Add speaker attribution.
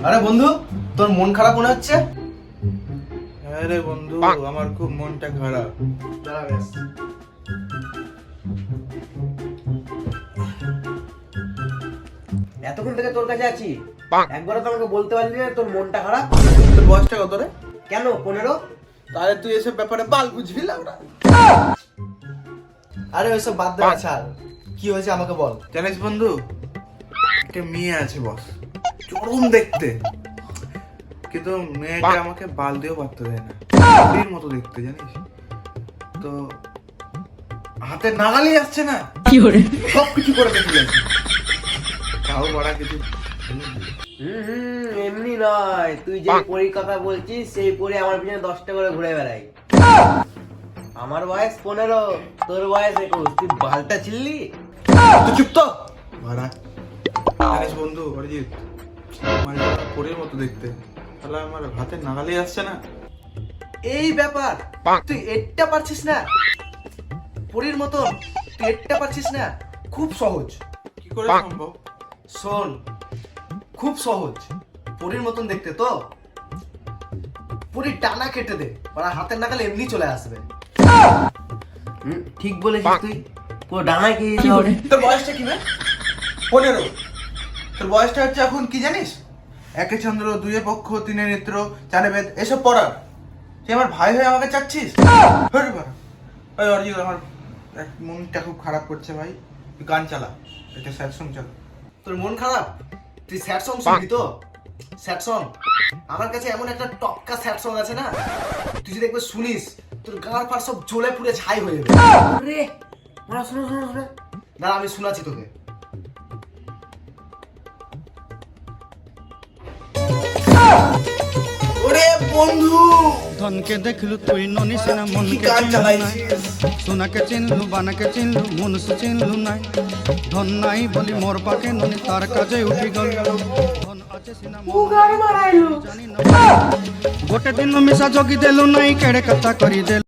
Speaker 1: আরে বন্ধু, তোর মন খারাপ মনে হচ্ছে?
Speaker 2: হ্যাঁ রে বন্ধু, আমার খুব মনটা খারাপ।
Speaker 1: দাঁড়া বেশ। এতক্ষণ থেকে তোর কাছে আছি, একবারও তো আমাকে বলতে পারলি না তোর মনটা খারাপ?
Speaker 2: তোর বয়সটা কত রে?
Speaker 1: কেন 15?
Speaker 2: তাহলে তুই এসব ব্যাপারে বাল বুঝবি না ওরা।
Speaker 1: আরে ওইসব বাদ দে না, ছাড়। কি হয়েছে আমাকে বল।
Speaker 2: জানিস বন্ধু, একটা মেয়ে আছে বস, চরম দেখতে, কিন্তু মেয়েটা আমাকে বাল দিয়েও পারতে দেয় না, মেয়ের মতো দেখতে জানিস তো, হাতে নাগালি আসছে না, সব কিছু করে দেখে যাচ্ছে, তাও বড়া কিছু।
Speaker 1: এমনি নয়, তুই যে পরীর কথা বলছিস সেই পরি আমার পিছনে 10টা করে ঘুরে বেড়াই। আমার বয়স 15, তোর বয়স 21, তুই বালটা ছিললি?
Speaker 2: তুই চুপ তো ভাড়া। জানিস বন্ধু অরিজিৎ, মালটা পরীর মতো দেখতে, তাহলে আমার হাতে নাগালি আসছে না।
Speaker 1: এই ব্যাপার, তুই এটা পারছিস না? পরীর মতন তুই এটা পারছিস না? খুব সহজ।
Speaker 2: কি করে সম্ভব?
Speaker 1: শোন, খুব সহজ। পরীর মতন দেখতে তো, পরীর টানা কেটে দে, ওরা হাতের নাগালে এমনি চলে আসবে। ঠিক বলেছিস তুই, পুরো ডানায় কে দিতে হবে।
Speaker 2: তোর বয়সটা কি রে? 15। তোর বয়সটা হচ্ছে এখন কি জানিস? একে চন্দ্র, দুয়ে পক্ষ, তিনে নেত্র, চারে বেদ, এসব পড়ার। তুই আমার ভাই হয়ে আমাকে চাচ্ছিস? হরে বাবা। ওই অরিজিৎ, আমার মনটা খুব খারাপ করছে ভাই, তুই গান চালা, এটা স্যাড সং চালা।
Speaker 1: তোর মন খারাপ? তুই স্যাড সং শুনবি তো? স্যাড সং আমার কাছে এমন একটা টপকা স্যাড সং আছে না, তুই যদি একবার শুনিস তোর গাঁর ফার সব জ্বলে পুড়ে ছাই হয়ে যাবে। আরে না, শোনো শোনো শোনো, দাঁড়া আমি শোনাচ্ছি তোকে।
Speaker 2: ওরে বন্ধু,
Speaker 3: ধনকে দেখলু তুই ননিস না
Speaker 2: কি
Speaker 3: মনকে
Speaker 2: গান
Speaker 3: চিনলু
Speaker 2: চালাইছিস?
Speaker 3: নাই সোনাকে চিনলু বানাকে চিনলু মনুষ্য চিনলু নাই ধন নাই বলি মোর পাকে ননি তার কাজে উঠি গল ধন আছে সিনা জানি না গোটে দিন মিশা জগি দেলু নাই কেড়ে কথা করি দেলু